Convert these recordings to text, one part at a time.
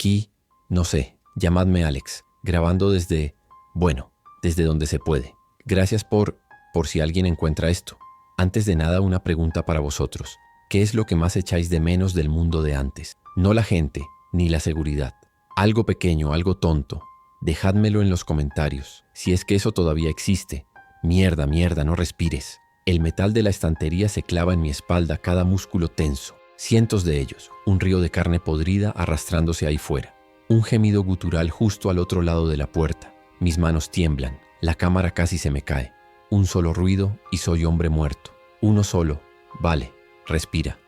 Aquí, no sé, llamadme Alex, grabando desde donde se puede. Gracias por si alguien encuentra esto. Antes de nada, una pregunta para vosotros. ¿Qué es lo que más echáis de menos del mundo de antes? No la gente, ni la seguridad. Algo pequeño, algo tonto. Dejádmelo en los comentarios, si es que eso todavía existe. Mierda, no respires. El metal de la estantería se clava en mi espalda, cada músculo tenso. Cientos de ellos, un río de carne podrida arrastrándose ahí fuera. Un gemido gutural justo al otro lado de la puerta. Mis manos tiemblan, la cámara casi se me cae. Un solo ruido y soy hombre muerto. Uno solo. Vale, respira.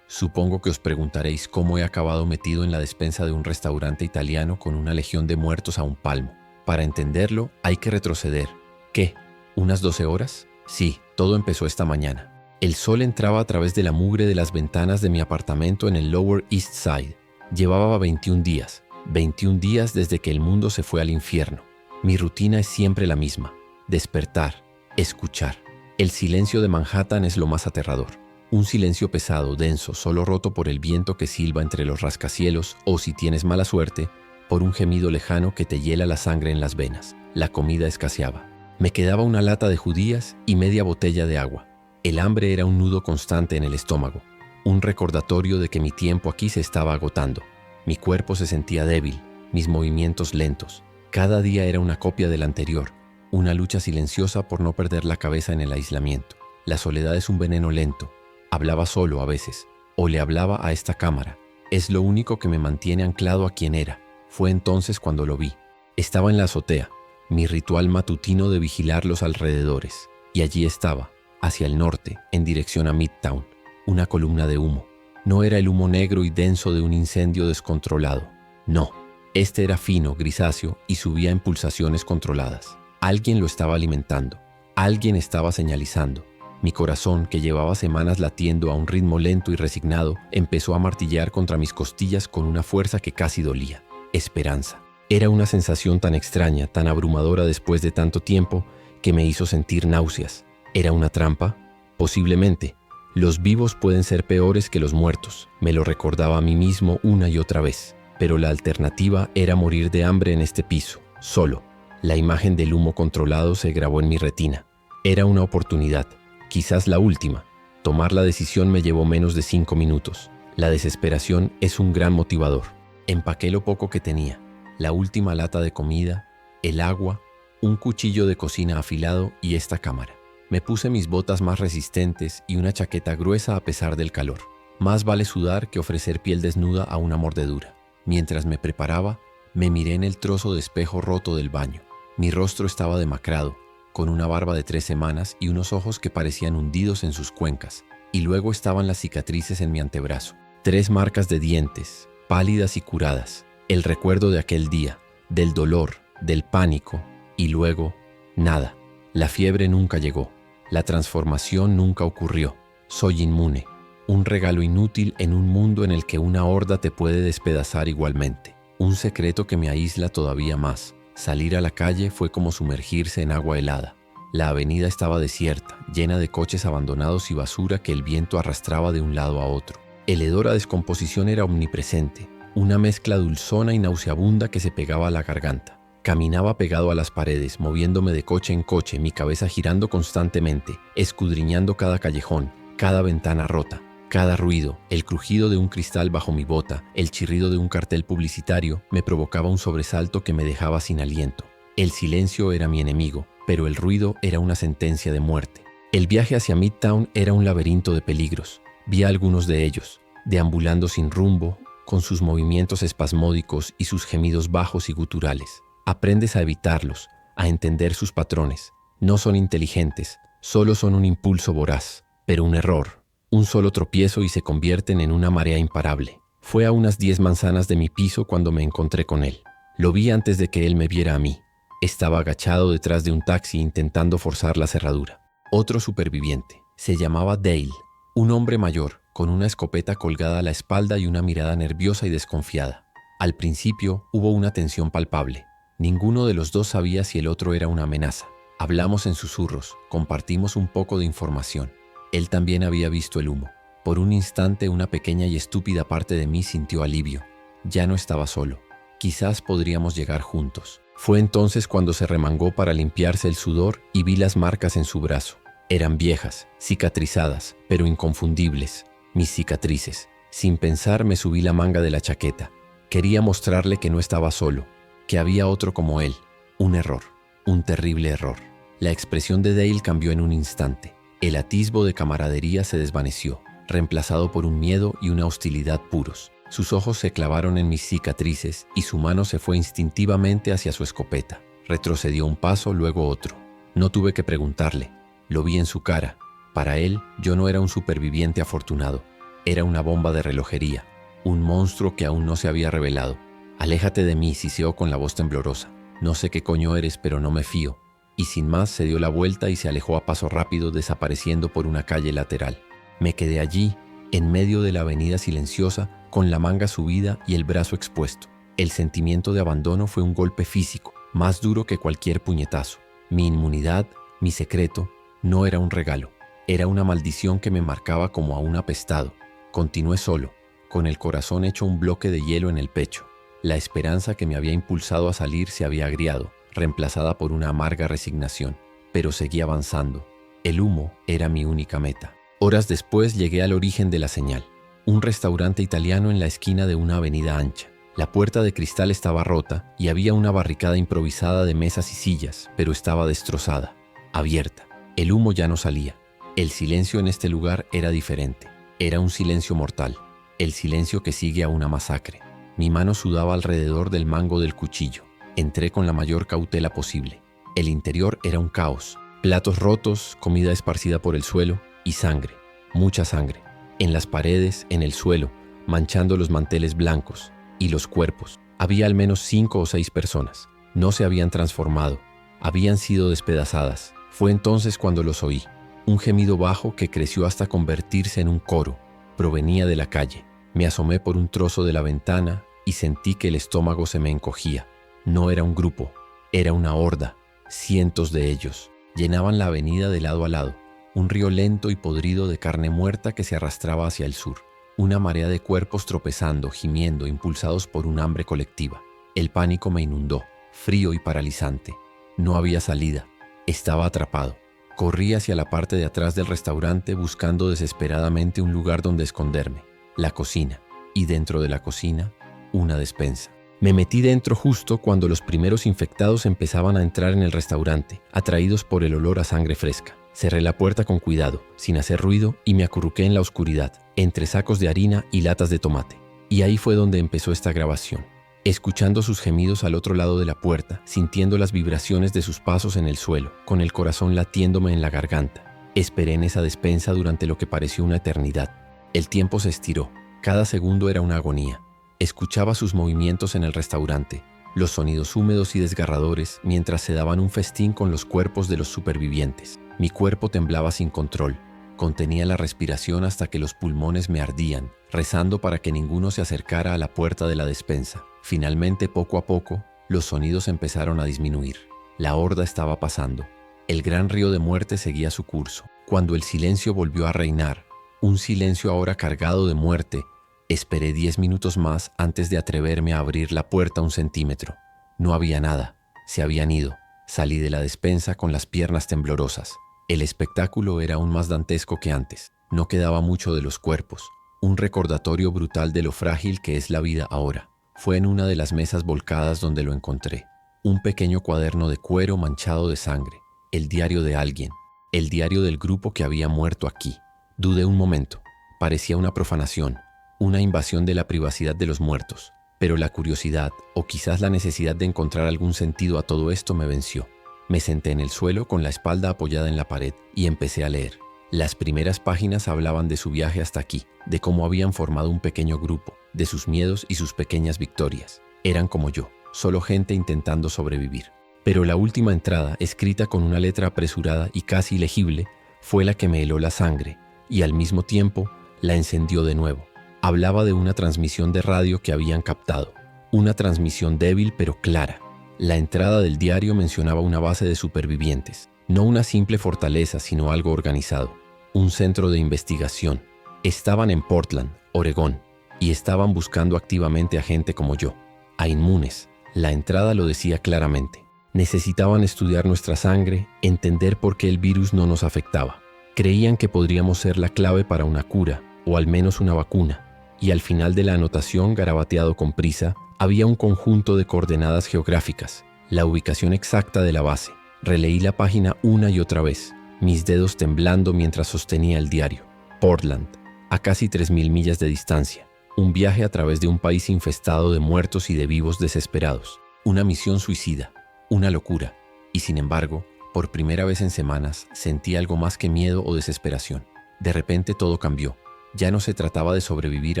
Supongo que os preguntaréis cómo he acabado metido en la despensa de un restaurante italiano con una legión de muertos a un palmo. Para entenderlo, hay que retroceder. ¿Qué? ¿Unas 12 horas? Sí, todo empezó esta mañana. El sol entraba a través de la mugre de las ventanas de mi apartamento en el Lower East Side. Llevaba 21 días desde que el mundo se fue al infierno. Mi rutina es siempre la misma: despertar, escuchar. El silencio de Manhattan es lo más aterrador. Un silencio pesado, denso, solo roto por el viento que silba entre los rascacielos o, si tienes mala suerte, por un gemido lejano que te hiela la sangre en las venas. La comida escaseaba. Me quedaba una lata de judías y media botella de agua. El hambre era un nudo constante en el estómago, un recordatorio de que mi tiempo aquí se estaba agotando. Mi cuerpo se sentía débil, mis movimientos lentos. Cada día era una copia del anterior, una lucha silenciosa por no perder la cabeza en el aislamiento. La soledad es un veneno lento. Hablaba solo a veces, o le hablaba a esta cámara. Es lo único que me mantiene anclado a quien era. Fue entonces cuando lo vi. Estaba en la azotea, mi ritual matutino de vigilar los alrededores, y allí estaba, hacia el norte, en dirección a Midtown, una columna de humo. No era el humo negro y denso de un incendio descontrolado. No, este era fino, grisáceo y subía en pulsaciones controladas. Alguien lo estaba alimentando, alguien estaba señalizando. Mi corazón, que llevaba semanas latiendo a un ritmo lento y resignado, empezó a martillar contra mis costillas con una fuerza que casi dolía. Esperanza. Era una sensación tan extraña, tan abrumadora después de tanto tiempo, que me hizo sentir náuseas. ¿Era una trampa? Posiblemente. Los vivos pueden ser peores que los muertos, me lo recordaba a mí mismo una y otra vez. Pero la alternativa era morir de hambre en este piso, solo. La imagen del humo controlado se grabó en mi retina. Era una oportunidad, quizás la última. Tomar la decisión me llevó menos de 5 minutos. La desesperación es un gran motivador. Empaqué lo poco que tenía: la última lata de comida, el agua, un cuchillo de cocina afilado y esta cámara. Me puse mis botas más resistentes y una chaqueta gruesa a pesar del calor. Más vale sudar que ofrecer piel desnuda a una mordedura. Mientras me preparaba, me miré en el trozo de espejo roto del baño. Mi rostro estaba demacrado, con una barba de 3 semanas y unos ojos que parecían hundidos en sus cuencas. Y luego estaban las cicatrices en mi antebrazo. 3 marcas de dientes, pálidas y curadas. El recuerdo de aquel día, del dolor, del pánico, y luego, nada. La fiebre nunca llegó. La transformación nunca ocurrió. Soy inmune. Un regalo inútil en un mundo en el que una horda te puede despedazar igualmente. Un secreto que me aísla todavía más. Salir a la calle fue como sumergirse en agua helada. La avenida estaba desierta, llena de coches abandonados y basura que el viento arrastraba de un lado a otro. El hedor a descomposición era omnipresente, una mezcla dulzona y nauseabunda que se pegaba a la garganta. Caminaba pegado a las paredes, moviéndome de coche en coche, mi cabeza girando constantemente, escudriñando cada callejón, cada ventana rota, cada ruido. El crujido de un cristal bajo mi bota, el chirrido de un cartel publicitario, me provocaba un sobresalto que me dejaba sin aliento. El silencio era mi enemigo, pero el ruido era una sentencia de muerte. El viaje hacia Midtown era un laberinto de peligros. Vi a algunos de ellos, deambulando sin rumbo, con sus movimientos espasmódicos y sus gemidos bajos y guturales. Aprendes a evitarlos, a entender sus patrones. No son inteligentes, solo son un impulso voraz, pero un error. Un solo tropiezo y se convierten en una marea imparable. Fue a unas 10 manzanas de mi piso cuando me encontré con él. Lo vi antes de que él me viera a mí. Estaba agachado detrás de un taxi intentando forzar la cerradura. Otro superviviente. Se llamaba Dale, un hombre mayor, con una escopeta colgada a la espalda y una mirada nerviosa y desconfiada. Al principio hubo una tensión palpable. Ninguno de los dos sabía si el otro era una amenaza. Hablamos en susurros, compartimos un poco de información. Él también había visto el humo. Por un instante una pequeña y estúpida parte de mí sintió alivio. Ya no estaba solo. Quizás podríamos llegar juntos. Fue entonces cuando se remangó para limpiarse el sudor y vi las marcas en su brazo. Eran viejas, cicatrizadas, pero inconfundibles. Mis cicatrices. Sin pensar me subí la manga de la chaqueta. Quería mostrarle que no estaba solo, que había otro como él. Un error, un terrible error. La expresión de Dale cambió en un instante. El atisbo de camaradería se desvaneció, reemplazado por un miedo y una hostilidad puros. Sus ojos se clavaron en mis cicatrices y su mano se fue instintivamente hacia su escopeta. Retrocedió un paso, luego otro. No tuve que preguntarle. Lo vi en su cara. Para él, yo no era un superviviente afortunado. Era una bomba de relojería, un monstruo que aún no se había revelado. «Aléjate de mí», siseó con la voz temblorosa. «No sé qué coño eres, pero no me fío». Y sin más se dio la vuelta y se alejó a paso rápido, desapareciendo por una calle lateral. Me quedé allí, en medio de la avenida silenciosa, con la manga subida y el brazo expuesto. El sentimiento de abandono fue un golpe físico, más duro que cualquier puñetazo. Mi inmunidad, mi secreto, no era un regalo. Era una maldición que me marcaba como a un apestado. Continué solo, con el corazón hecho un bloque de hielo en el pecho. La esperanza que me había impulsado a salir se había agriado, reemplazada por una amarga resignación. Pero seguí avanzando. El humo era mi única meta. Horas después llegué al origen de la señal. Un restaurante italiano en la esquina de una avenida ancha. La puerta de cristal estaba rota y había una barricada improvisada de mesas y sillas, pero estaba destrozada, abierta. El humo ya no salía. El silencio en este lugar era diferente. Era un silencio mortal, el silencio que sigue a una masacre. Mi mano sudaba alrededor del mango del cuchillo. Entré con la mayor cautela posible. El interior era un caos. Platos rotos, comida esparcida por el suelo y sangre, mucha sangre. En las paredes, en el suelo, manchando los manteles blancos y los cuerpos. Había al menos 5 o 6 personas. No se habían transformado, habían sido despedazadas. Fue entonces cuando los oí. Un gemido bajo que creció hasta convertirse en un coro. Provenía de la calle. Me asomé por un trozo de la ventana y sentí que el estómago se me encogía. No era un grupo, era una horda. Cientos de ellos. Llenaban la avenida de lado a lado. Un río lento y podrido de carne muerta que se arrastraba hacia el sur. Una marea de cuerpos tropezando, gimiendo, impulsados por un hambre colectiva. El pánico me inundó, frío y paralizante. No había salida. Estaba atrapado. Corrí hacia la parte de atrás del restaurante buscando desesperadamente un lugar donde esconderme. La cocina. Y dentro de la cocina, una despensa. Me metí dentro justo cuando los primeros infectados empezaban a entrar en el restaurante, atraídos por el olor a sangre fresca. Cerré la puerta con cuidado, sin hacer ruido, y me acurruqué en la oscuridad, entre sacos de harina y latas de tomate. Y ahí fue donde empezó esta grabación. Escuchando sus gemidos al otro lado de la puerta, sintiendo las vibraciones de sus pasos en el suelo, con el corazón latiéndome en la garganta. Esperé en esa despensa durante lo que pareció una eternidad. El tiempo se estiró. Cada segundo era una agonía. Escuchaba sus movimientos en el restaurante, los sonidos húmedos y desgarradores mientras se daban un festín con los cuerpos de los supervivientes. Mi cuerpo temblaba sin control. Contenía la respiración hasta que los pulmones me ardían, rezando para que ninguno se acercara a la puerta de la despensa. Finalmente, poco a poco, los sonidos empezaron a disminuir. La horda estaba pasando. El gran río de muerte seguía su curso. Cuando el silencio volvió a reinar, un silencio ahora cargado de muerte, esperé 10 minutos más antes de atreverme a abrir la puerta un centímetro. No había nada. Se habían ido. Salí de la despensa con las piernas temblorosas. El espectáculo era aún más dantesco que antes. No quedaba mucho de los cuerpos. Un recordatorio brutal de lo frágil que es la vida ahora. Fue en una de las mesas volcadas donde lo encontré. Un pequeño cuaderno de cuero manchado de sangre. El diario de alguien. El diario del grupo que había muerto aquí. Dudé un momento. Parecía una profanación. Una invasión de la privacidad de los muertos. Pero la curiosidad, o quizás la necesidad de encontrar algún sentido a todo esto me venció. Me senté en el suelo con la espalda apoyada en la pared y empecé a leer. Las primeras páginas hablaban de su viaje hasta aquí, de cómo habían formado un pequeño grupo, de sus miedos y sus pequeñas victorias. Eran como yo, solo gente intentando sobrevivir. Pero la última entrada, escrita con una letra apresurada y casi ilegible, fue la que me heló la sangre y al mismo tiempo la encendió de nuevo. Hablaba de una transmisión de radio que habían captado, una transmisión débil pero clara. La entrada del diario mencionaba una base de supervivientes, no una simple fortaleza, sino algo organizado, un centro de investigación. Estaban en Portland, Oregón, y estaban buscando activamente a gente como yo, a inmunes. La entrada lo decía claramente. Necesitaban estudiar nuestra sangre, entender por qué el virus no nos afectaba. Creían que podríamos ser la clave para una cura, o al menos una vacuna, y al final de la anotación, garabateado con prisa, había un conjunto de coordenadas geográficas, la ubicación exacta de la base. Releí la página una y otra vez, mis dedos temblando mientras sostenía el diario. Portland, a casi 3.000 millas de distancia. Un viaje a través de un país infestado de muertos y de vivos desesperados. Una misión suicida, una locura. Y sin embargo, por primera vez en semanas, sentí algo más que miedo o desesperación. De repente todo cambió. Ya no se trataba de sobrevivir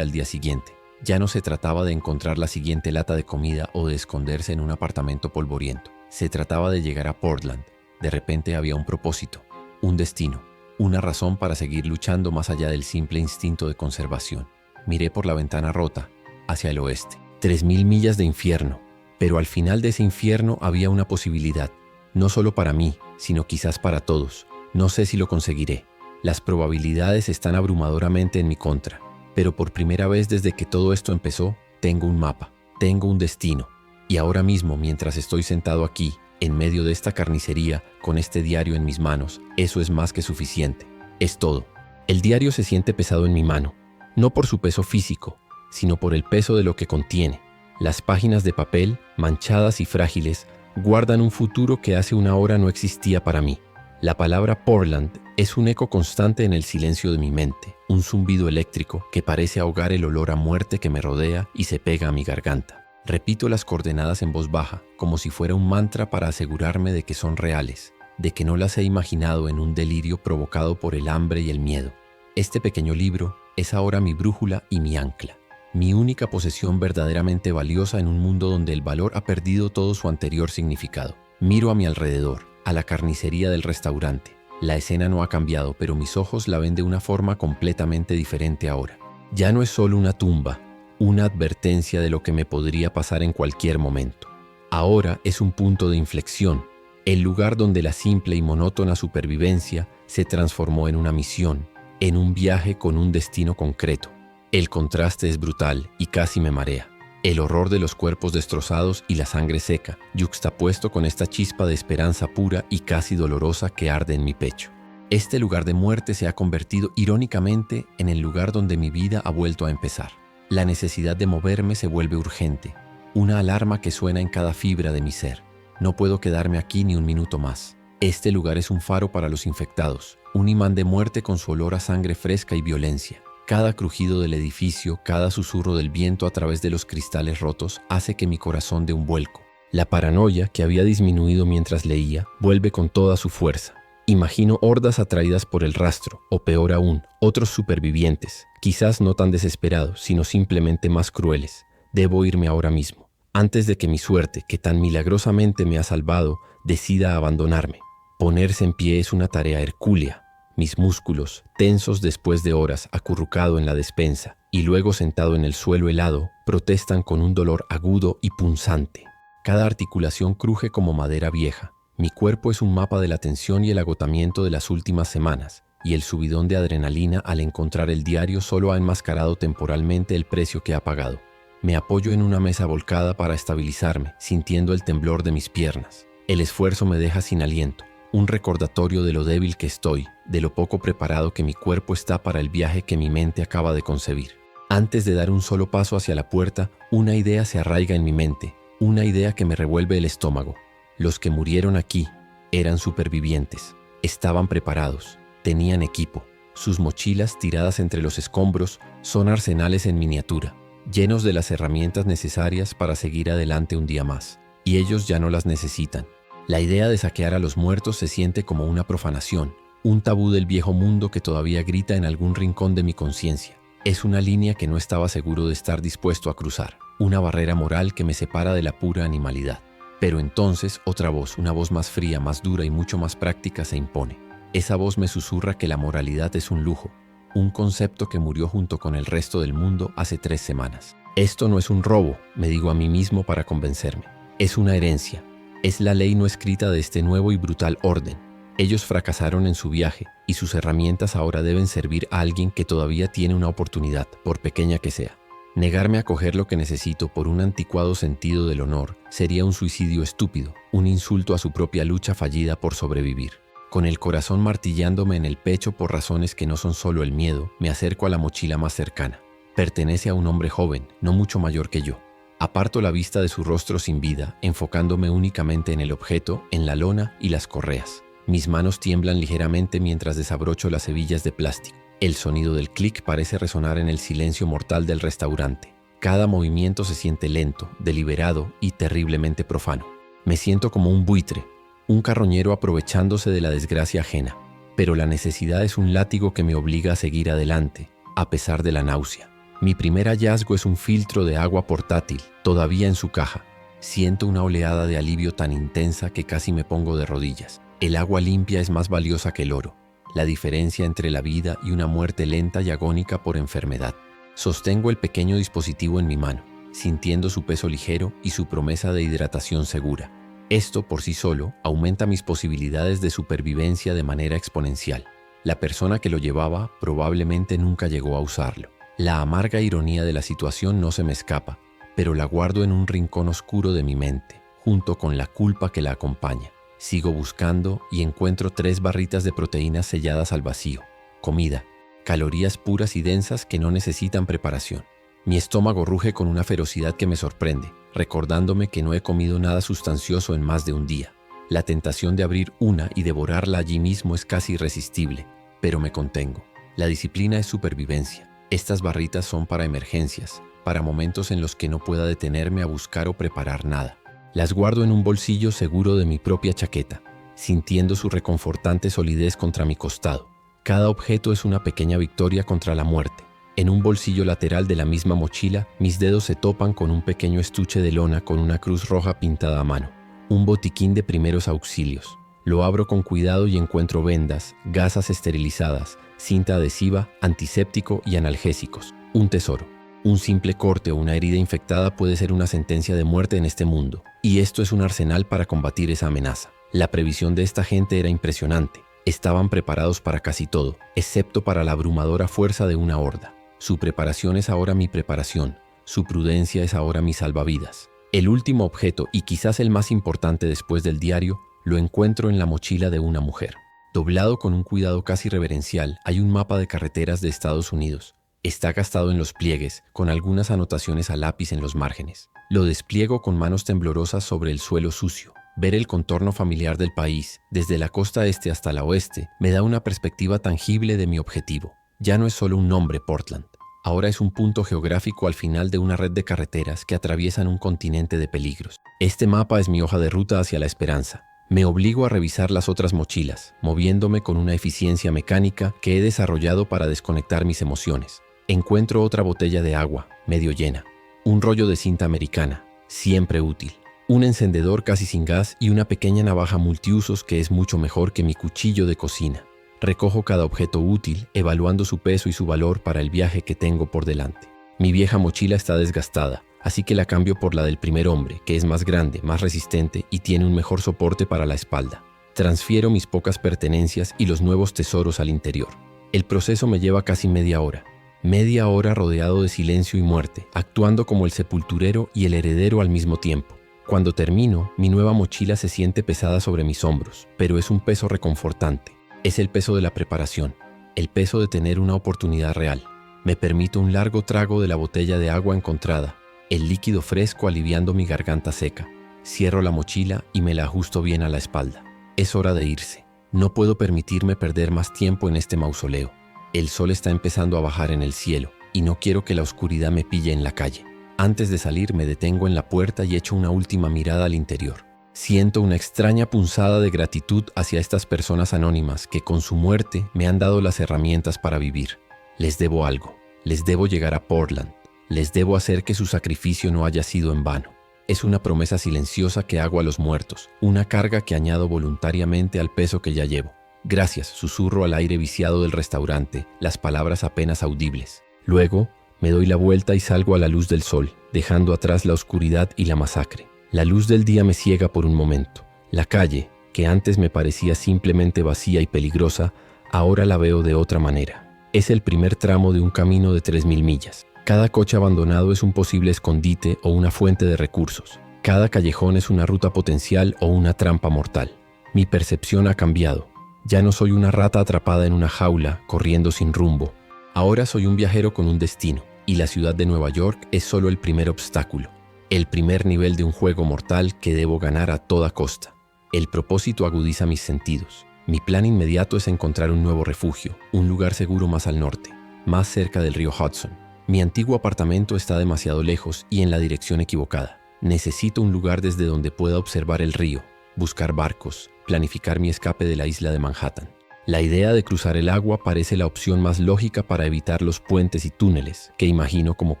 al día siguiente. Ya no se trataba de encontrar la siguiente lata de comida o de esconderse en un apartamento polvoriento. Se trataba de llegar a Portland. De repente había un propósito, un destino, una razón para seguir luchando más allá del simple instinto de conservación. Miré por la ventana rota, hacia el oeste. 3.000 millas de infierno. Pero al final de ese infierno había una posibilidad. No solo para mí, sino quizás para todos. No sé si lo conseguiré. Las probabilidades están abrumadoramente en mi contra. Pero por primera vez desde que todo esto empezó, tengo un mapa, tengo un destino. Y ahora mismo, mientras estoy sentado aquí, en medio de esta carnicería, con este diario en mis manos, eso es más que suficiente. Es todo. El diario se siente pesado en mi mano, no por su peso físico, sino por el peso de lo que contiene. Las páginas de papel, manchadas y frágiles, guardan un futuro que hace una hora no existía para mí. La palabra Portland es un eco constante en el silencio de mi mente, un zumbido eléctrico que parece ahogar el olor a muerte que me rodea y se pega a mi garganta. Repito las coordenadas en voz baja, como si fuera un mantra para asegurarme de que son reales, de que no las he imaginado en un delirio provocado por el hambre y el miedo. Este pequeño libro es ahora mi brújula y mi ancla, mi única posesión verdaderamente valiosa en un mundo donde el valor ha perdido todo su anterior significado. Miro a mi alrededor, a la carnicería del restaurante. La escena no ha cambiado, pero mis ojos la ven de una forma completamente diferente ahora. Ya no es solo una tumba, una advertencia de lo que me podría pasar en cualquier momento. Ahora es un punto de inflexión, el lugar donde la simple y monótona supervivencia se transformó en una misión, en un viaje con un destino concreto. El contraste es brutal y casi me marea. El horror de los cuerpos destrozados y la sangre seca, yuxtapuesto con esta chispa de esperanza pura y casi dolorosa que arde en mi pecho. Este lugar de muerte se ha convertido irónicamente en el lugar donde mi vida ha vuelto a empezar. La necesidad de moverme se vuelve urgente, una alarma que suena en cada fibra de mi ser. No puedo quedarme aquí ni un minuto más. Este lugar es un faro para los infectados, un imán de muerte con su olor a sangre fresca y violencia. Cada crujido del edificio, cada susurro del viento a través de los cristales rotos hace que mi corazón dé un vuelco. La paranoia, que había disminuido mientras leía, vuelve con toda su fuerza. Imagino hordas atraídas por el rastro, o peor aún, otros supervivientes, quizás no tan desesperados, sino simplemente más crueles. Debo irme ahora mismo, antes de que mi suerte, que tan milagrosamente me ha salvado, decida abandonarme. Ponerse en pie es una tarea hercúlea. Mis músculos, tensos después de horas acurrucado en la despensa y luego sentado en el suelo helado, protestan con un dolor agudo y punzante. Cada articulación cruje como madera vieja. Mi cuerpo es un mapa de la tensión y el agotamiento de las últimas semanas, y el subidón de adrenalina al encontrar el diario solo ha enmascarado temporalmente el precio que ha pagado. Me apoyo en una mesa volcada para estabilizarme, sintiendo el temblor de mis piernas. El esfuerzo me deja sin aliento. Un recordatorio de lo débil que estoy, de lo poco preparado que mi cuerpo está para el viaje que mi mente acaba de concebir. Antes de dar un solo paso hacia la puerta, una idea se arraiga en mi mente, una idea que me revuelve el estómago. Los que murieron aquí eran supervivientes, estaban preparados, tenían equipo. Sus mochilas tiradas entre los escombros son arsenales en miniatura, llenos de las herramientas necesarias para seguir adelante un día más. Y ellos ya no las necesitan. La idea de saquear a los muertos se siente como una profanación, un tabú del viejo mundo que todavía grita en algún rincón de mi conciencia. Es una línea que no estaba seguro de estar dispuesto a cruzar, una barrera moral que me separa de la pura animalidad. Pero entonces otra voz, una voz más fría, más dura y mucho más práctica se impone. Esa voz me susurra que la moralidad es un lujo, un concepto que murió junto con el resto del mundo hace 3 semanas. Esto no es un robo, me digo a mí mismo para convencerme. Es una herencia. Es la ley no escrita de este nuevo y brutal orden. Ellos fracasaron en su viaje y sus herramientas ahora deben servir a alguien que todavía tiene una oportunidad, por pequeña que sea. Negarme a coger lo que necesito por un anticuado sentido del honor sería un suicidio estúpido, un insulto a su propia lucha fallida por sobrevivir. Con el corazón martillándome en el pecho por razones que no son solo el miedo, me acerco a la mochila más cercana. Pertenece a un hombre joven, no mucho mayor que yo. Aparto la vista de su rostro sin vida, enfocándome únicamente en el objeto, en la lona y las correas. Mis manos tiemblan ligeramente mientras desabrocho las hebillas de plástico. El sonido del clic parece resonar en el silencio mortal del restaurante. Cada movimiento se siente lento, deliberado y terriblemente profano. Me siento como un buitre, un carroñero aprovechándose de la desgracia ajena. Pero la necesidad es un látigo que me obliga a seguir adelante, a pesar de la náusea. Mi primer hallazgo es un filtro de agua portátil, todavía en su caja. Siento una oleada de alivio tan intensa que casi me pongo de rodillas. El agua limpia es más valiosa que el oro. La diferencia entre la vida y una muerte lenta y agónica por enfermedad. Sostengo el pequeño dispositivo en mi mano, sintiendo su peso ligero y su promesa de hidratación segura. Esto por sí solo aumenta mis posibilidades de supervivencia de manera exponencial. La persona que lo llevaba probablemente nunca llegó a usarlo. La amarga ironía de la situación no se me escapa, pero la guardo en un rincón oscuro de mi mente, junto con la culpa que la acompaña. Sigo buscando y encuentro 3 barritas de proteínas selladas al vacío. Comida, calorías puras y densas que no necesitan preparación. Mi estómago ruge con una ferocidad que me sorprende, recordándome que no he comido nada sustancioso en más de un día. La tentación de abrir una y devorarla allí mismo es casi irresistible, pero me contengo. La disciplina es supervivencia. Estas barritas son para emergencias, para momentos en los que no pueda detenerme a buscar o preparar nada. Las guardo en un bolsillo seguro de mi propia chaqueta, sintiendo su reconfortante solidez contra mi costado. Cada objeto es una pequeña victoria contra la muerte. En un bolsillo lateral de la misma mochila, mis dedos se topan con un pequeño estuche de lona con una cruz roja pintada a mano. Un botiquín de primeros auxilios. Lo abro con cuidado y encuentro vendas, gasas esterilizadas, cinta adhesiva, antiséptico y analgésicos. Un tesoro. Un simple corte o una herida infectada puede ser una sentencia de muerte en este mundo, y esto es un arsenal para combatir esa amenaza. La previsión de esta gente era impresionante. Estaban preparados para casi todo, excepto para la abrumadora fuerza de una horda. Su preparación es ahora mi preparación, su prudencia es ahora mi salvavidas. El último objeto, y quizás el más importante después del diario, lo encuentro en la mochila de una mujer. Doblado con un cuidado casi reverencial, hay un mapa de carreteras de Estados Unidos. Está gastado en los pliegues, con algunas anotaciones a lápiz en los márgenes. Lo despliego con manos temblorosas sobre el suelo sucio. Ver el contorno familiar del país, desde la costa este hasta la oeste, me da una perspectiva tangible de mi objetivo. Ya no es solo un nombre, Portland. Ahora es un punto geográfico al final de una red de carreteras que atraviesan un continente de peligros. Este mapa es mi hoja de ruta hacia la esperanza. Me obligo a revisar las otras mochilas, moviéndome con una eficiencia mecánica que he desarrollado para desconectar mis emociones. Encuentro otra botella de agua, medio llena. Un rollo de cinta americana, siempre útil. Un encendedor casi sin gas y una pequeña navaja multiusos que es mucho mejor que mi cuchillo de cocina. Recojo cada objeto útil, evaluando su peso y su valor para el viaje que tengo por delante. Mi vieja mochila está desgastada, así que la cambio por la del primer hombre, que es más grande, más resistente y tiene un mejor soporte para la espalda. Transfiero mis pocas pertenencias y los nuevos tesoros al interior. El proceso me lleva casi media hora. Media hora rodeado de silencio y muerte, actuando como el sepulturero y el heredero al mismo tiempo. Cuando termino, mi nueva mochila se siente pesada sobre mis hombros, pero es un peso reconfortante. Es el peso de la preparación, el peso de tener una oportunidad real. Me permito un largo trago de la botella de agua encontrada, el líquido fresco aliviando mi garganta seca. Cierro la mochila y me la ajusto bien a la espalda. Es hora de irse. No puedo permitirme perder más tiempo en este mausoleo. El sol está empezando a bajar en el cielo y no quiero que la oscuridad me pille en la calle. Antes de salir me detengo en la puerta y echo una última mirada al interior. Siento una extraña punzada de gratitud hacia estas personas anónimas que con su muerte me han dado las herramientas para vivir. Les debo algo. Les debo llegar a Portland. Les debo hacer que su sacrificio no haya sido en vano. Es una promesa silenciosa que hago a los muertos, una carga que añado voluntariamente al peso que ya llevo. Gracias, susurro al aire viciado del restaurante, las palabras apenas audibles. Luego, me doy la vuelta y salgo a la luz del sol, dejando atrás la oscuridad y la masacre. La luz del día me ciega por un momento. La calle, que antes me parecía simplemente vacía y peligrosa, ahora la veo de otra manera. Es el primer tramo de un camino de 3000 millas. Cada coche abandonado es un posible escondite o una fuente de recursos. Cada callejón es una ruta potencial o una trampa mortal. Mi percepción ha cambiado. Ya no soy una rata atrapada en una jaula, corriendo sin rumbo. Ahora soy un viajero con un destino, y la ciudad de Nueva York es solo el primer obstáculo, el primer nivel de un juego mortal que debo ganar a toda costa. El propósito agudiza mis sentidos. Mi plan inmediato es encontrar un nuevo refugio, un lugar seguro más al norte, más cerca del río Hudson. Mi antiguo apartamento está demasiado lejos y en la dirección equivocada. Necesito un lugar desde donde pueda observar el río, buscar barcos, planificar mi escape de la isla de Manhattan. La idea de cruzar el agua parece la opción más lógica para evitar los puentes y túneles, que imagino como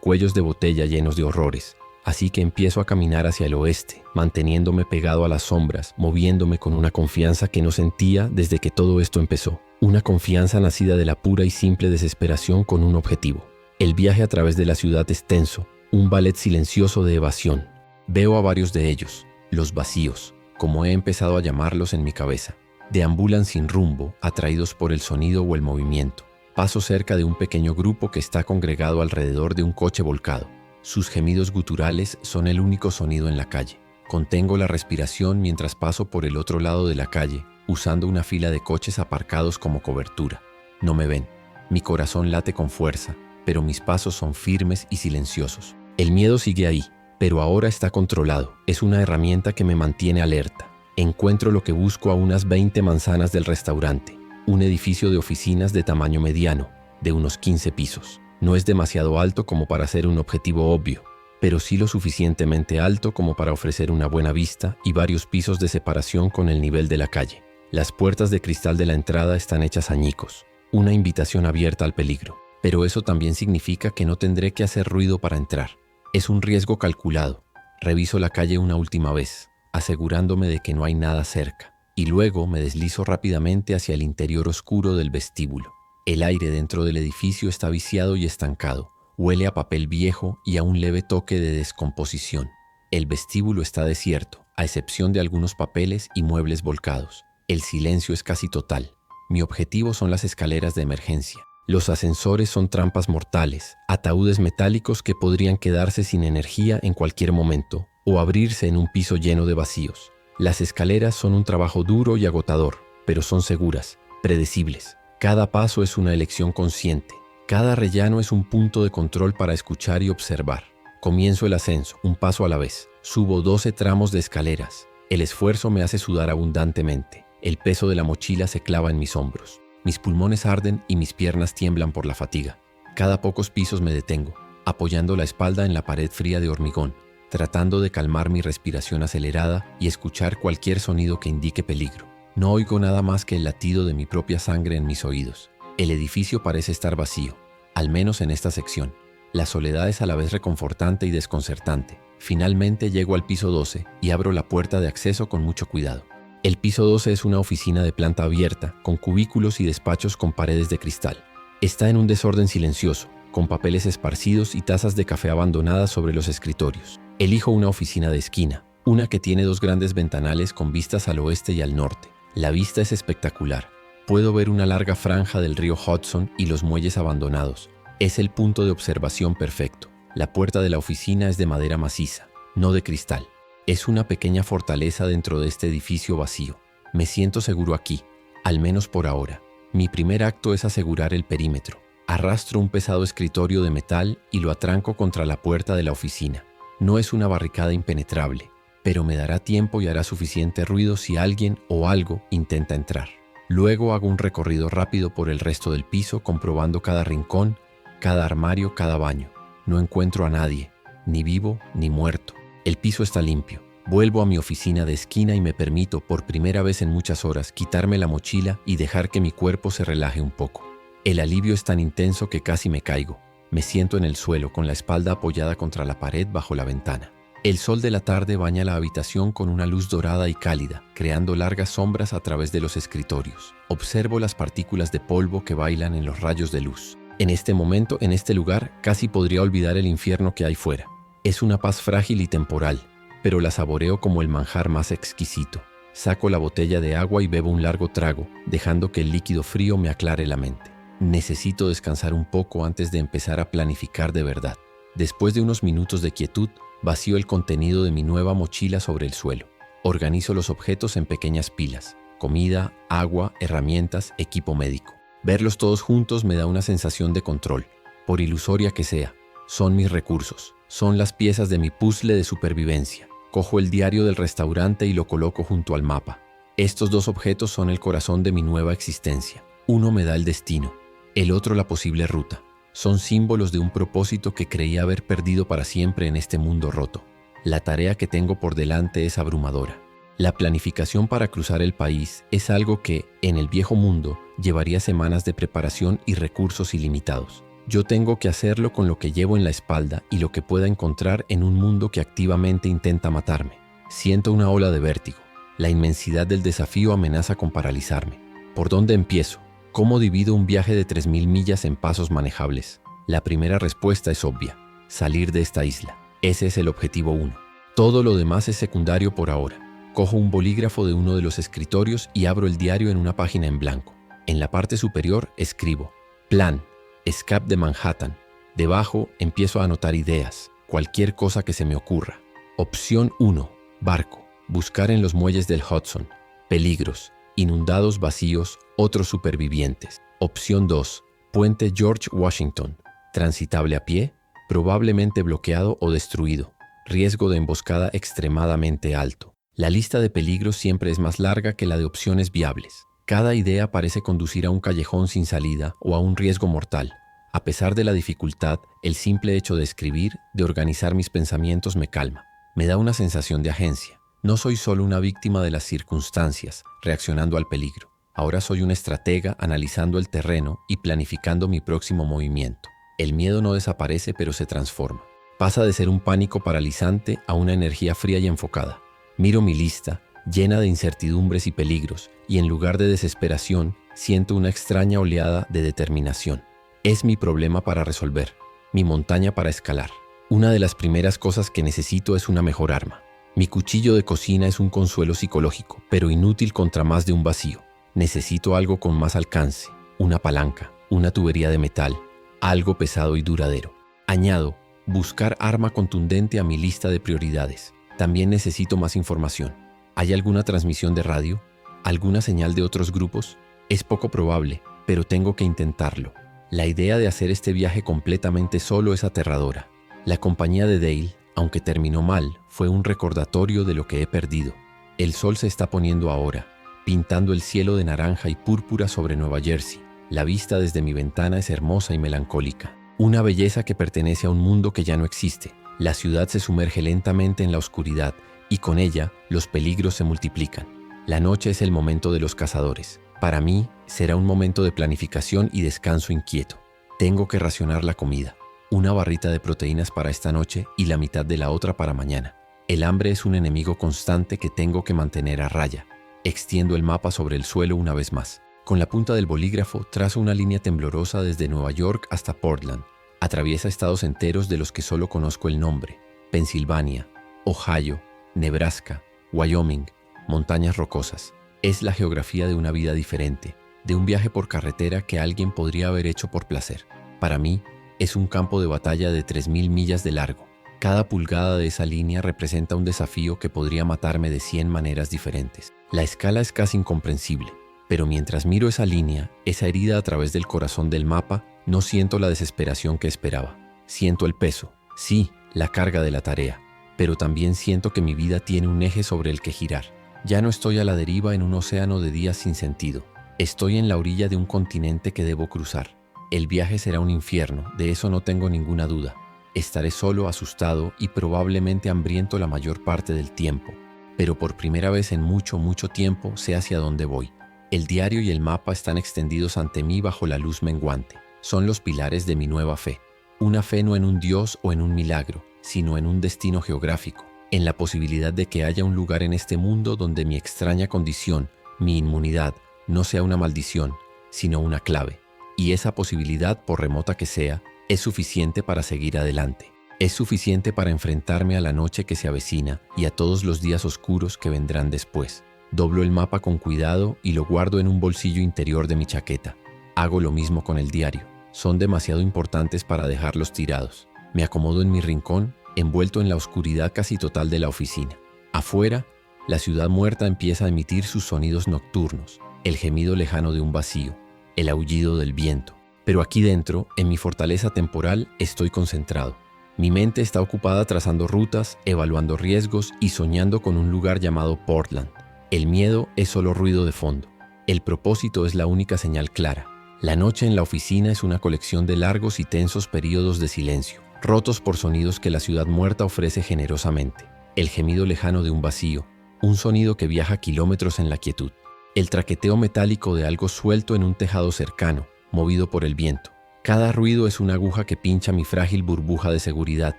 cuellos de botella llenos de horrores. Así que empiezo a caminar hacia el oeste, manteniéndome pegado a las sombras, moviéndome con una confianza que no sentía desde que todo esto empezó. Una confianza nacida de la pura y simple desesperación con un objetivo. El viaje a través de la ciudad es tenso, un ballet silencioso de evasión. Veo a varios de ellos, los vacíos, como he empezado a llamarlos en mi cabeza. Deambulan sin rumbo, atraídos por el sonido o el movimiento. Paso cerca de un pequeño grupo que está congregado alrededor de un coche volcado. Sus gemidos guturales son el único sonido en la calle. Contengo la respiración mientras paso por el otro lado de la calle, usando una fila de coches aparcados como cobertura. No me ven. Mi corazón late con fuerza, pero mis pasos son firmes y silenciosos. El miedo sigue ahí, pero ahora está controlado. Es una herramienta que me mantiene alerta. Encuentro lo que busco a unas 20 manzanas del restaurante, un edificio de oficinas de tamaño mediano, de unos 15 pisos. No es demasiado alto como para ser un objetivo obvio, pero sí lo suficientemente alto como para ofrecer una buena vista y varios pisos de separación con el nivel de la calle. Las puertas de cristal de la entrada están hechas añicos, una invitación abierta al peligro, pero eso también significa que no tendré que hacer ruido para entrar. Es un riesgo calculado. Reviso la calle una última vez, asegurándome de que no hay nada cerca, y luego me deslizo rápidamente hacia el interior oscuro del vestíbulo. El aire dentro del edificio está viciado y estancado, huele a papel viejo y a un leve toque de descomposición. El vestíbulo está desierto, a excepción de algunos papeles y muebles volcados. El silencio es casi total. Mi objetivo son las escaleras de emergencia. Los ascensores son trampas mortales, ataúdes metálicos que podrían quedarse sin energía en cualquier momento o abrirse en un piso lleno de vacíos. Las escaleras son un trabajo duro y agotador, pero son seguras, predecibles. Cada paso es una elección consciente. Cada rellano es un punto de control para escuchar y observar. Comienzo el ascenso, un paso a la vez. Subo 12 tramos de escaleras. El esfuerzo me hace sudar abundantemente. El peso de la mochila se clava en mis hombros. Mis pulmones arden y mis piernas tiemblan por la fatiga. Cada pocos pisos me detengo, apoyando la espalda en la pared fría de hormigón, tratando de calmar mi respiración acelerada y escuchar cualquier sonido que indique peligro. No oigo nada más que el latido de mi propia sangre en mis oídos. El edificio parece estar vacío, al menos en esta sección. La soledad es a la vez reconfortante y desconcertante. Finalmente llego al piso 12 y abro la puerta de acceso con mucho cuidado. El piso 12 es una oficina de planta abierta, con cubículos y despachos con paredes de cristal. Está en un desorden silencioso, con papeles esparcidos y tazas de café abandonadas sobre los escritorios. Elijo una oficina de esquina, una que tiene 2 grandes ventanales con vistas al oeste y al norte. La vista es espectacular. Puedo ver una larga franja del río Hudson y los muelles abandonados. Es el punto de observación perfecto. La puerta de la oficina es de madera maciza, no de cristal. Es una pequeña fortaleza dentro de este edificio vacío. Me siento seguro aquí, al menos por ahora. Mi primer acto es asegurar el perímetro. Arrastro un pesado escritorio de metal y lo atranco contra la puerta de la oficina. No es una barricada impenetrable, pero me dará tiempo y hará suficiente ruido si alguien o algo intenta entrar. Luego hago un recorrido rápido por el resto del piso, comprobando cada rincón, cada armario, cada baño. No encuentro a nadie, ni vivo ni muerto. El piso está limpio. Vuelvo a mi oficina de esquina y me permito, por primera vez en muchas horas, quitarme la mochila y dejar que mi cuerpo se relaje un poco. El alivio es tan intenso que casi me caigo. Me siento en el suelo, con la espalda apoyada contra la pared bajo la ventana. El sol de la tarde baña la habitación con una luz dorada y cálida, creando largas sombras a través de los escritorios. Observo las partículas de polvo que bailan en los rayos de luz. En este momento, en este lugar, casi podría olvidar el infierno que hay fuera. Es una paz frágil y temporal, pero la saboreo como el manjar más exquisito. Saco la botella de agua y bebo un largo trago, dejando que el líquido frío me aclare la mente. Necesito descansar un poco antes de empezar a planificar de verdad. Después de unos minutos de quietud, vacío el contenido de mi nueva mochila sobre el suelo. Organizo los objetos en pequeñas pilas: comida, agua, herramientas, equipo médico. Verlos todos juntos me da una sensación de control, por ilusoria que sea. Son mis recursos, son las piezas de mi puzzle de supervivencia. Cojo el diario del restaurante y lo coloco junto al mapa. Estos dos objetos son el corazón de mi nueva existencia. Uno me da el destino, el otro la posible ruta. Son símbolos de un propósito que creía haber perdido para siempre en este mundo roto. La tarea que tengo por delante es abrumadora. La planificación para cruzar el país es algo que, en el viejo mundo, llevaría semanas de preparación y recursos ilimitados. Yo tengo que hacerlo con lo que llevo en la espalda y lo que pueda encontrar en un mundo que activamente intenta matarme. Siento una ola de vértigo. La inmensidad del desafío amenaza con paralizarme. ¿Por dónde empiezo? ¿Cómo divido un viaje de 3000 millas en pasos manejables? La primera respuesta es obvia: salir de esta isla. Ese es el objetivo 1. Todo lo demás es secundario por ahora. Cojo un bolígrafo de uno de los escritorios y abro el diario en una página en blanco. En la parte superior escribo: Plan, escape de Manhattan. Debajo empiezo a anotar ideas, cualquier cosa que se me ocurra. Opción 1, barco. Buscar en los muelles del Hudson. Peligros, inundados, vacíos, otros supervivientes. Opción 2, puente George Washington. Transitable a pie, probablemente bloqueado o destruido. Riesgo de emboscada extremadamente alto. La lista de peligros siempre es más larga que la de opciones viables. Cada idea parece conducir a un callejón sin salida o a un riesgo mortal. A pesar de la dificultad, el simple hecho de escribir, de organizar mis pensamientos me calma. Me da una sensación de agencia. No soy solo una víctima de las circunstancias, reaccionando al peligro. Ahora soy una estratega analizando el terreno y planificando mi próximo movimiento. El miedo no desaparece, pero se transforma. Pasa de ser un pánico paralizante a una energía fría y enfocada. Miro mi lista, llena de incertidumbres y peligros, y en lugar de desesperación, siento una extraña oleada de determinación. Es mi problema para resolver, mi montaña para escalar. Una de las primeras cosas que necesito es una mejor arma. Mi cuchillo de cocina es un consuelo psicológico, pero inútil contra más de un vacío. Necesito algo con más alcance, una palanca, una tubería de metal, algo pesado y duradero. Añado: buscar arma contundente a mi lista de prioridades. También necesito más información. ¿Hay alguna transmisión de radio? ¿Alguna señal de otros grupos? Es poco probable, pero tengo que intentarlo. La idea de hacer este viaje completamente solo es aterradora. La compañía de Dale, aunque terminó mal, fue un recordatorio de lo que he perdido. El sol se está poniendo ahora, pintando el cielo de naranja y púrpura sobre Nueva Jersey. La vista desde mi ventana es hermosa y melancólica. Una belleza que pertenece a un mundo que ya no existe. La ciudad se sumerge lentamente en la oscuridad y con ella los peligros se multiplican. La noche es el momento de los cazadores. Para mí será un momento de planificación y descanso inquieto. Tengo que racionar la comida. Una barrita de proteínas para esta noche y la mitad de la otra para mañana. El hambre es un enemigo constante que tengo que mantener a raya. Extiendo el mapa sobre el suelo una vez más. Con la punta del bolígrafo trazo una línea temblorosa desde Nueva York hasta Portland. Atraviesa estados enteros de los que solo conozco el nombre: Pensilvania, Ohio, Nebraska, Wyoming, montañas rocosas. Es la geografía de una vida diferente, de un viaje por carretera que alguien podría haber hecho por placer. Para mí, es un campo de batalla de 3000 millas de largo. Cada pulgada de esa línea representa un desafío que podría matarme de 100 maneras diferentes. La escala es casi incomprensible, pero mientras miro esa línea, esa herida a través del corazón del mapa, no siento la desesperación que esperaba. Siento el peso, sí, la carga de la tarea, pero también siento que mi vida tiene un eje sobre el que girar. Ya no estoy a la deriva en un océano de días sin sentido. Estoy en la orilla de un continente que debo cruzar. El viaje será un infierno, de eso no tengo ninguna duda. Estaré solo, asustado y probablemente hambriento la mayor parte del tiempo. Pero por primera vez en mucho, mucho tiempo sé hacia dónde voy. El diario y el mapa están extendidos ante mí bajo la luz menguante. Son los pilares de mi nueva fe. Una fe no en un Dios o en un milagro, sino en un destino geográfico, en la posibilidad de que haya un lugar en este mundo donde mi extraña condición, mi inmunidad, no sea una maldición, sino una clave. Y esa posibilidad, por remota que sea, es suficiente para seguir adelante. Es suficiente para enfrentarme a la noche que se avecina y a todos los días oscuros que vendrán después. Doblo el mapa con cuidado y lo guardo en un bolsillo interior de mi chaqueta. Hago lo mismo con el diario. Son demasiado importantes para dejarlos tirados. Me acomodo en mi rincón, envuelto en la oscuridad casi total de la oficina. Afuera, la ciudad muerta empieza a emitir sus sonidos nocturnos, el gemido lejano de un vacío, el aullido del viento. Pero aquí dentro, en mi fortaleza temporal, estoy concentrado. Mi mente está ocupada trazando rutas, evaluando riesgos y soñando con un lugar llamado Portland. El miedo es solo ruido de fondo. El propósito es la única señal clara. La noche en la oficina es una colección de largos y tensos periodos de silencio, rotos por sonidos que la ciudad muerta ofrece generosamente. El gemido lejano de un vacío, un sonido que viaja kilómetros en la quietud. El traqueteo metálico de algo suelto en un tejado cercano, movido por el viento. Cada ruido es una aguja que pincha mi frágil burbuja de seguridad,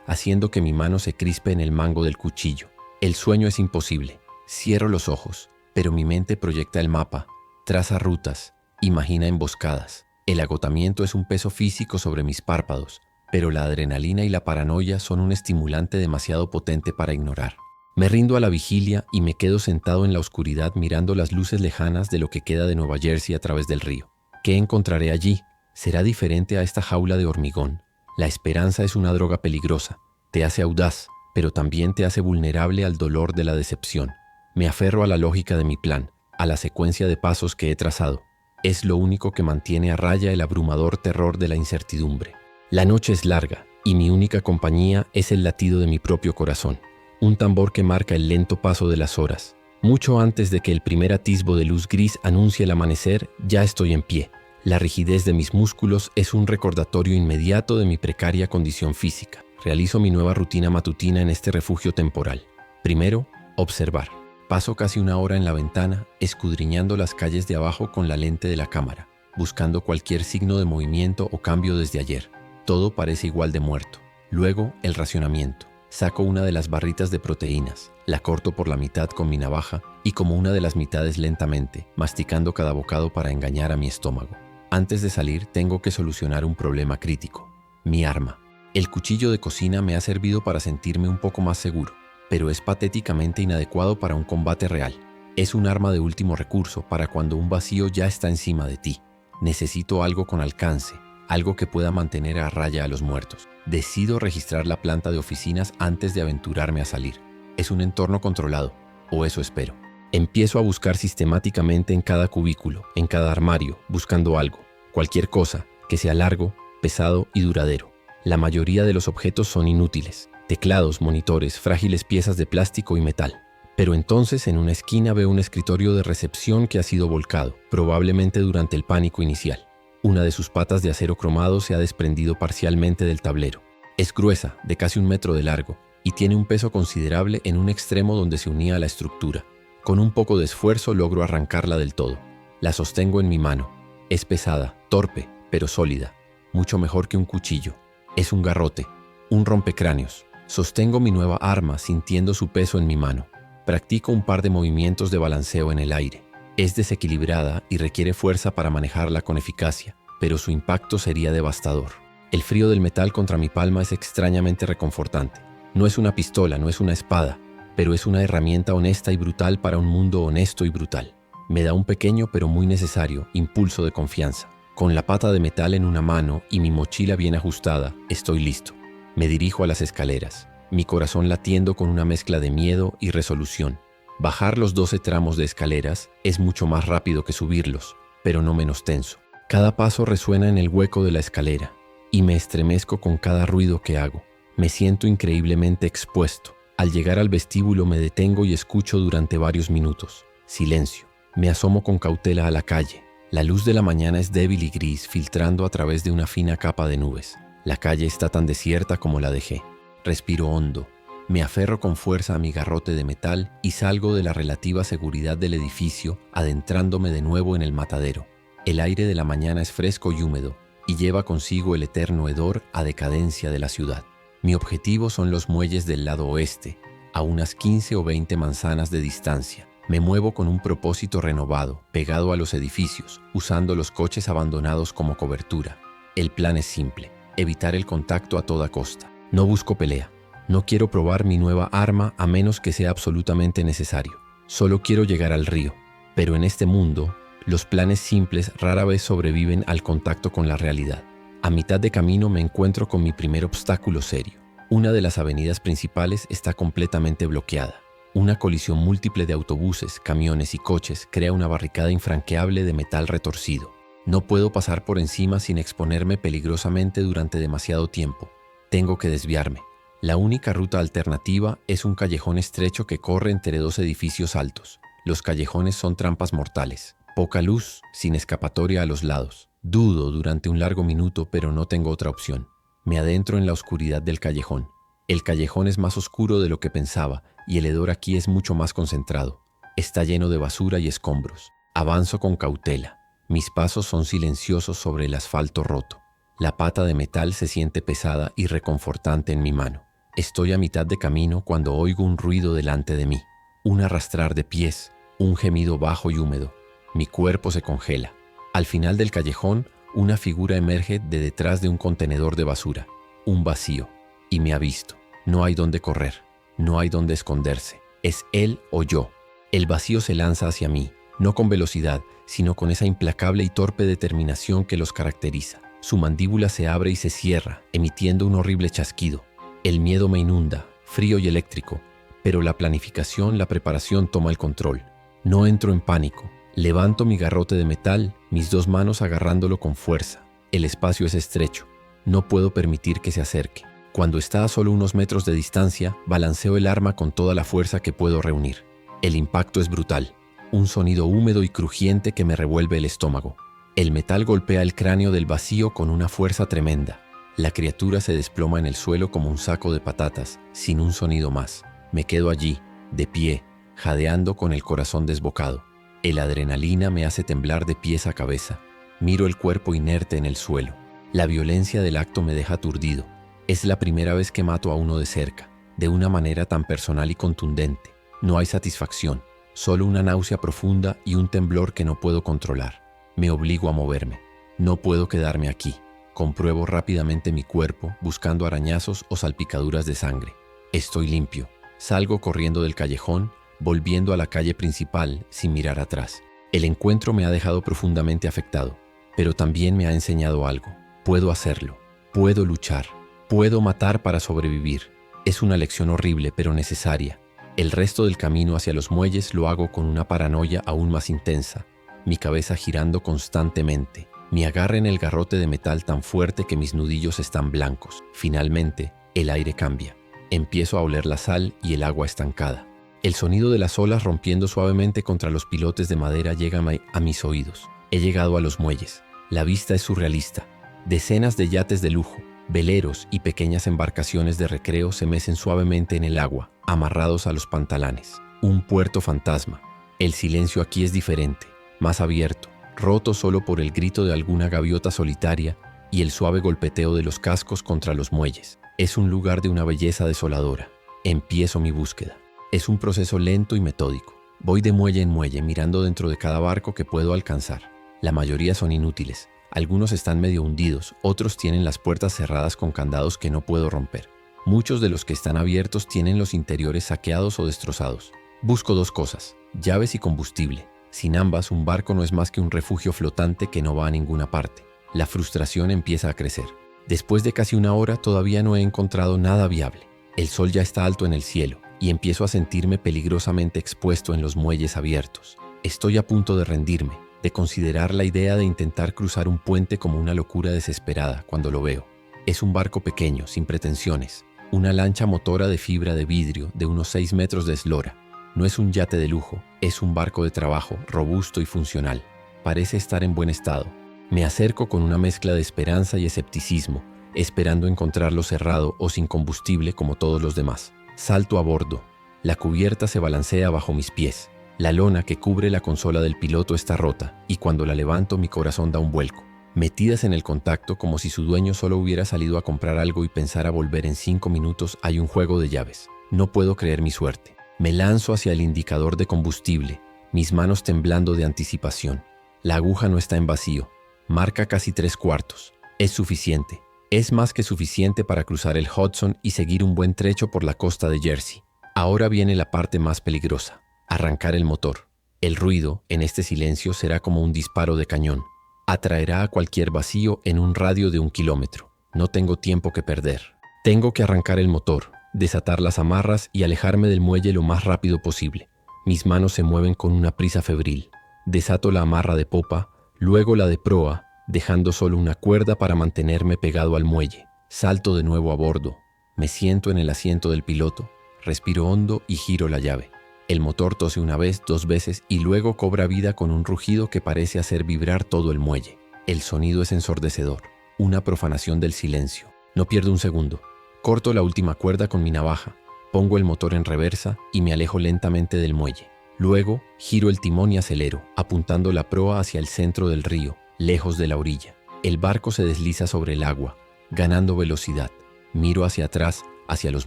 haciendo que mi mano se crispe en el mango del cuchillo. El sueño es imposible. Cierro los ojos, pero mi mente proyecta el mapa, traza rutas, imagina emboscadas. El agotamiento es un peso físico sobre mis párpados, pero la adrenalina y la paranoia son un estimulante demasiado potente para ignorar. Me rindo a la vigilia y me quedo sentado en la oscuridad mirando las luces lejanas de lo que queda de Nueva Jersey a través del río. ¿Qué encontraré allí? ¿Será diferente a esta jaula de hormigón? La esperanza es una droga peligrosa. Te hace audaz, pero también te hace vulnerable al dolor de la decepción. Me aferro a la lógica de mi plan, a la secuencia de pasos que he trazado. Es lo único que mantiene a raya el abrumador terror de la incertidumbre. La noche es larga, y mi única compañía es el latido de mi propio corazón. Un tambor que marca el lento paso de las horas. Mucho antes de que el primer atisbo de luz gris anuncie el amanecer, ya estoy en pie. La rigidez de mis músculos es un recordatorio inmediato de mi precaria condición física. Realizo mi nueva rutina matutina en este refugio temporal. Primero, observar. Paso casi una hora en la ventana, escudriñando las calles de abajo con la lente de la cámara, buscando cualquier signo de movimiento o cambio desde ayer. Todo parece igual de muerto. Luego, el racionamiento. Saco una de las barritas de proteínas, la corto por la mitad con mi navaja y como una de las mitades lentamente, masticando cada bocado para engañar a mi estómago. Antes de salir, tengo que solucionar un problema crítico. Mi arma. El cuchillo de cocina me ha servido para sentirme un poco más seguro, pero es patéticamente inadecuado para un combate real. Es un arma de último recurso para cuando un vacío ya está encima de ti. Necesito algo con alcance, algo que pueda mantener a raya a los muertos. Decido registrar la planta de oficinas antes de aventurarme a salir. Es un entorno controlado, o eso espero. Empiezo a buscar sistemáticamente en cada cubículo, en cada armario, buscando algo, cualquier cosa, que sea largo, pesado y duradero. La mayoría de los objetos son inútiles. Teclados, monitores, frágiles piezas de plástico y metal. Pero entonces en una esquina veo un escritorio de recepción que ha sido volcado, probablemente durante el pánico inicial. Una de sus patas de acero cromado se ha desprendido parcialmente del tablero. Es gruesa, de casi 1 metro de largo, y tiene un peso considerable en un extremo donde se unía a la estructura. Con un poco de esfuerzo logro arrancarla del todo. La sostengo en mi mano. Es pesada, torpe, pero sólida. Mucho mejor que un cuchillo. Es un garrote, un rompecráneos. Sostengo mi nueva arma sintiendo su peso en mi mano. Practico un par de movimientos de balanceo en el aire. Es desequilibrada y requiere fuerza para manejarla con eficacia, pero su impacto sería devastador. El frío del metal contra mi palma es extrañamente reconfortante. No es una pistola, no es una espada, pero es una herramienta honesta y brutal para un mundo honesto y brutal. Me da un pequeño pero muy necesario impulso de confianza. Con la pata de metal en una mano y mi mochila bien ajustada, estoy listo. Me dirijo a las escaleras, mi corazón latiendo con una mezcla de miedo y resolución. Bajar los 12 tramos de escaleras es mucho más rápido que subirlos, pero no menos tenso. Cada paso resuena en el hueco de la escalera y me estremezco con cada ruido que hago. Me siento increíblemente expuesto. Al llegar al vestíbulo me detengo y escucho durante varios minutos. Silencio. Me asomo con cautela a la calle. La luz de la mañana es débil y gris, filtrando a través de una fina capa de nubes. La calle está tan desierta como la dejé. Respiro hondo. Me aferro con fuerza a mi garrote de metal y salgo de la relativa seguridad del edificio, adentrándome de nuevo en el matadero. El aire de la mañana es fresco y húmedo, y lleva consigo el eterno hedor a decadencia de la ciudad. Mi objetivo son los muelles del lado oeste, a unas 15 o 20 manzanas de distancia. Me muevo con un propósito renovado, pegado a los edificios, usando los coches abandonados como cobertura. El plan es simple: evitar el contacto a toda costa. No busco pelea. No quiero probar mi nueva arma a menos que sea absolutamente necesario. Solo quiero llegar al río. Pero en este mundo, Los planes simples rara vez sobreviven al contacto con la realidad. A mitad de camino me encuentro con mi primer obstáculo serio. Una de las avenidas principales está completamente bloqueada. Una colisión múltiple de autobuses, camiones y coches crea una barricada infranqueable de metal retorcido. No puedo pasar por encima sin exponerme peligrosamente durante demasiado tiempo. Tengo que desviarme. La única ruta alternativa es un callejón estrecho que corre entre dos edificios altos. Los callejones son trampas mortales. Poca luz, sin escapatoria a los lados. Dudo durante un largo minuto, pero no tengo otra opción. Me adentro en la oscuridad del callejón. El callejón es más oscuro de lo que pensaba y el hedor aquí es mucho más concentrado. Está lleno de basura y escombros. Avanzo con cautela. Mis pasos son silenciosos sobre el asfalto roto. La pata de metal se siente pesada y reconfortante en mi mano. Estoy a mitad de camino cuando oigo un ruido delante de mí. Un arrastrar de pies, un gemido bajo y húmedo. Mi cuerpo se congela. Al final del callejón, una figura emerge de detrás de un contenedor de basura. Un vacío. Y me ha visto. No hay dónde correr. No hay dónde esconderse. Es él o yo. El vacío se lanza hacia mí, no con velocidad, sino con esa implacable y torpe determinación que los caracteriza. Su mandíbula se abre y se cierra, emitiendo un horrible chasquido. El miedo me inunda, frío y eléctrico, pero la planificación, la preparación toma el control. No entro en pánico. Levanto mi garrote de metal, mis dos manos agarrándolo con fuerza. El espacio es estrecho. No puedo permitir que se acerque. Cuando está a solo unos metros de distancia, balanceo el arma con toda la fuerza que puedo reunir. El impacto es brutal. Un sonido húmedo y crujiente que me revuelve el estómago. El metal golpea el cráneo del vacío con una fuerza tremenda. La criatura se desploma en el suelo como un saco de patatas, sin un sonido más. Me quedo allí, de pie, jadeando con el corazón desbocado. El adrenalina me hace temblar de pies a cabeza. Miro el cuerpo inerte en el suelo. La violencia del acto me deja aturdido. Es la primera vez que mato a uno de cerca, de una manera tan personal y contundente. No hay satisfacción, solo una náusea profunda y un temblor que no puedo controlar. Me obligo a moverme. No puedo quedarme aquí. Compruebo rápidamente mi cuerpo, buscando arañazos o salpicaduras de sangre. Estoy limpio. Salgo corriendo del callejón, volviendo a la calle principal sin mirar atrás. El encuentro me ha dejado profundamente afectado, pero también me ha enseñado algo. Puedo hacerlo. Puedo luchar. Puedo matar para sobrevivir. Es una lección horrible, pero necesaria. El resto del camino hacia los muelles lo hago con una paranoia aún más intensa, mi cabeza girando constantemente, mi agarre en el garrote de metal tan fuerte que mis nudillos están blancos. Finalmente, el aire cambia. Empiezo a oler la sal y el agua estancada. El sonido de las olas rompiendo suavemente contra los pilotes de madera llega a mis oídos. He llegado a los muelles. La vista es surrealista. Decenas de yates de lujo, veleros y pequeñas embarcaciones de recreo se mecen suavemente en el agua, amarrados a los pantalanes. Un puerto fantasma. El silencio aquí es diferente, más abierto, roto solo por el grito de alguna gaviota solitaria y el suave golpeteo de los cascos contra los muelles. Es un lugar de una belleza desoladora. Empiezo mi búsqueda. Es un proceso lento y metódico. Voy de muelle en muelle mirando dentro de cada barco que puedo alcanzar. La mayoría son inútiles. Algunos están medio hundidos, otros tienen las puertas cerradas con candados que no puedo romper. Muchos de los que están abiertos tienen los interiores saqueados o destrozados. Busco dos cosas, llaves y combustible. Sin ambas, un barco no es más que un refugio flotante que no va a ninguna parte. La frustración empieza a crecer. Después de casi una hora todavía no he encontrado nada viable. El sol ya está alto en el cielo y empiezo a sentirme peligrosamente expuesto en los muelles abiertos. Estoy a punto de rendirme, de considerar la idea de intentar cruzar un puente como una locura desesperada cuando lo veo. Es un barco pequeño, sin pretensiones, una lancha motora de fibra de vidrio de unos 6 metros de eslora. No es un yate de lujo, es un barco de trabajo, robusto y funcional. Parece estar en buen estado. Me acerco con una mezcla de esperanza y escepticismo, esperando encontrarlo cerrado o sin combustible como todos los demás. Salto a bordo. La cubierta se balancea bajo mis pies. La lona que cubre la consola del piloto está rota y cuando la levanto mi corazón da un vuelco. Metidas en el contacto como si su dueño solo hubiera salido a comprar algo y pensara volver en 5 minutos, hay un juego de llaves. No puedo creer mi suerte. Me lanzo hacia el indicador de combustible, mis manos temblando de anticipación. La aguja no está en vacío. Marca casi 3/4. Es suficiente. Es más que suficiente para cruzar el Hudson y seguir un buen trecho por la costa de Jersey. Ahora viene la parte más peligrosa. Arrancar el motor. El ruido, en este silencio, será como un disparo de cañón. Atraerá a cualquier vacío en un radio de 1 kilómetro. No tengo tiempo que perder. Tengo que arrancar el motor, desatar las amarras y alejarme del muelle lo más rápido posible. Mis manos se mueven con una prisa febril. Desato la amarra de popa, luego la de proa, dejando solo una cuerda para mantenerme pegado al muelle. Salto de nuevo a bordo. Me siento en el asiento del piloto, respiro hondo y giro la llave. El motor tose una vez, 2 veces y luego cobra vida con un rugido que parece hacer vibrar todo el muelle. El sonido es ensordecedor, una profanación del silencio. No pierdo un segundo. Corto la última cuerda con mi navaja, pongo el motor en reversa y me alejo lentamente del muelle. Luego, giro el timón y acelero, apuntando la proa hacia el centro del río, lejos de la orilla. El barco se desliza sobre el agua, ganando velocidad. Miro hacia atrás, hacia los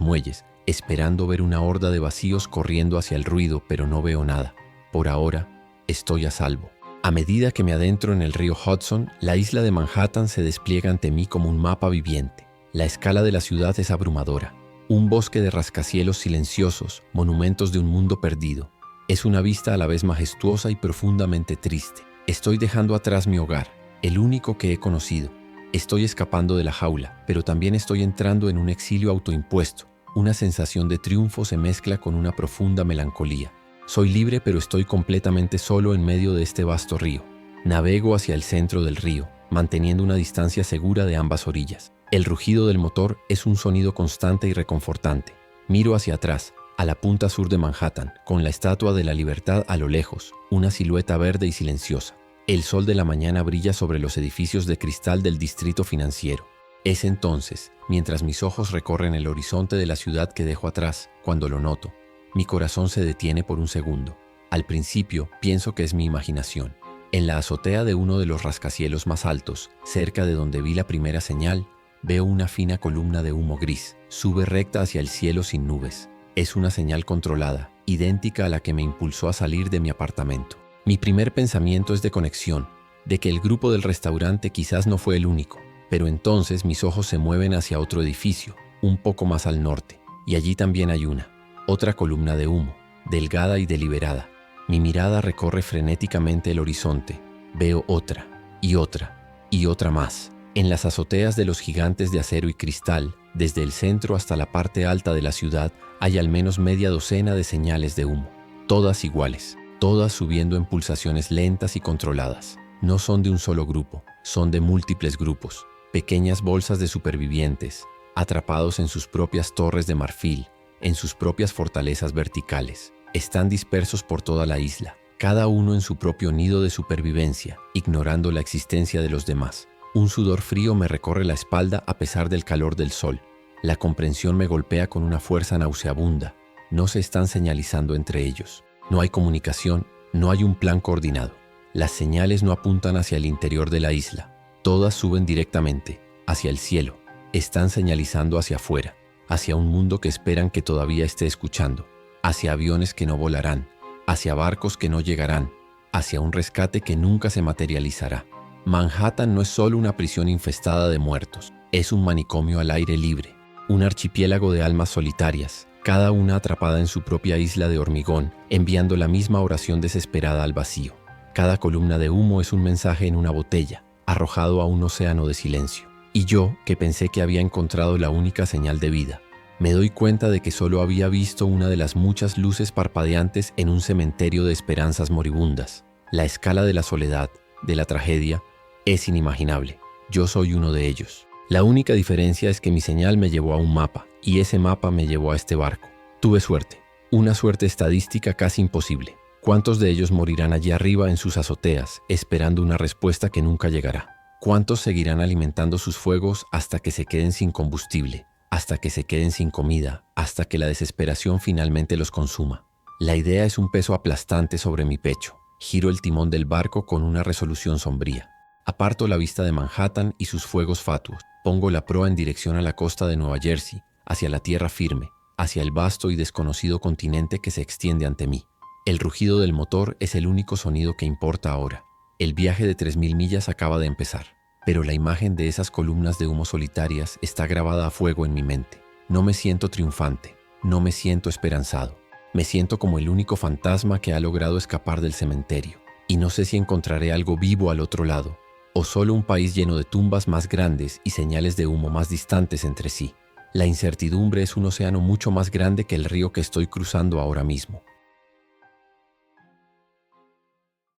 muelles, esperando ver una horda de vacíos corriendo hacia el ruido, pero no veo nada. Por ahora, estoy a salvo. A medida que me adentro en el río Hudson, la isla de Manhattan se despliega ante mí como un mapa viviente. La escala de la ciudad es abrumadora. Un bosque de rascacielos silenciosos, monumentos de un mundo perdido. Es una vista a la vez majestuosa y profundamente triste. Estoy dejando atrás mi hogar, el único que he conocido. Estoy escapando de la jaula, pero también estoy entrando en un exilio autoimpuesto. Una sensación de triunfo se mezcla con una profunda melancolía. Soy libre, pero estoy completamente solo en medio de este vasto río. Navego hacia el centro del río, manteniendo una distancia segura de ambas orillas. El rugido del motor es un sonido constante y reconfortante. Miro hacia atrás, a la punta sur de Manhattan, con la Estatua de la Libertad a lo lejos, una silueta verde y silenciosa. El sol de la mañana brilla sobre los edificios de cristal del distrito financiero. Es entonces, mientras mis ojos recorren el horizonte de la ciudad que dejo atrás, cuando lo noto. Mi corazón se detiene por un segundo. Al principio, pienso que es mi imaginación. En la azotea de uno de los rascacielos más altos, cerca de donde vi la primera señal, veo una fina columna de humo gris. Sube recta hacia el cielo sin nubes. Es una señal controlada, idéntica a la que me impulsó a salir de mi apartamento. Mi primer pensamiento es de conexión, de que el grupo del restaurante quizás no fue el único. Pero entonces mis ojos se mueven hacia otro edificio, un poco más al norte, y allí también hay otra columna de humo, delgada y deliberada. Mi mirada recorre frenéticamente el horizonte. Veo otra, y otra, y otra más. En las azoteas de los gigantes de acero y cristal, desde el centro hasta la parte alta de la ciudad, hay al menos media docena de señales de humo, todas iguales, todas subiendo en pulsaciones lentas y controladas. No son de un solo grupo, son de múltiples grupos, pequeñas bolsas de supervivientes, atrapados en sus propias torres de marfil, en sus propias fortalezas verticales. Están dispersos por toda la isla, cada uno en su propio nido de supervivencia, ignorando la existencia de los demás. Un sudor frío me recorre la espalda a pesar del calor del sol. La comprensión me golpea con una fuerza nauseabunda. No se están señalizando entre ellos. No hay comunicación, no hay un plan coordinado. Las señales no apuntan hacia el interior de la isla. Todas suben directamente, hacia el cielo. Están señalizando hacia afuera, hacia un mundo que esperan que todavía esté escuchando, hacia aviones que no volarán, hacia barcos que no llegarán, hacia un rescate que nunca se materializará. Manhattan no es solo una prisión infestada de muertos, es un manicomio al aire libre, un archipiélago de almas solitarias, cada una atrapada en su propia isla de hormigón, enviando la misma oración desesperada al vacío. Cada columna de humo es un mensaje en una botella, arrojado a un océano de silencio. Y yo, que pensé que había encontrado la única señal de vida, me doy cuenta de que solo había visto una de las muchas luces parpadeantes en un cementerio de esperanzas moribundas. La escala de la soledad, de la tragedia, es inimaginable. Yo soy uno de ellos. La única diferencia es que mi señal me llevó a un mapa, y ese mapa me llevó a este barco. Tuve suerte, una suerte estadística casi imposible. ¿Cuántos de ellos morirán allí arriba en sus azoteas, esperando una respuesta que nunca llegará? ¿Cuántos seguirán alimentando sus fuegos hasta que se queden sin combustible, hasta que se queden sin comida, hasta que la desesperación finalmente los consuma? La idea es un peso aplastante sobre mi pecho. Giro el timón del barco con una resolución sombría. Aparto la vista de Manhattan y sus fuegos fatuos. Pongo la proa en dirección a la costa de Nueva Jersey, hacia la tierra firme, hacia el vasto y desconocido continente que se extiende ante mí. El rugido del motor es el único sonido que importa ahora. El viaje de 3000 millas acaba de empezar, pero la imagen de esas columnas de humo solitarias está grabada a fuego en mi mente. No me siento triunfante, no me siento esperanzado. Me siento como el único fantasma que ha logrado escapar del cementerio. Y no sé si encontraré algo vivo al otro lado, o solo un país lleno de tumbas más grandes y señales de humo más distantes entre sí. La incertidumbre es un océano mucho más grande que el río que estoy cruzando ahora mismo.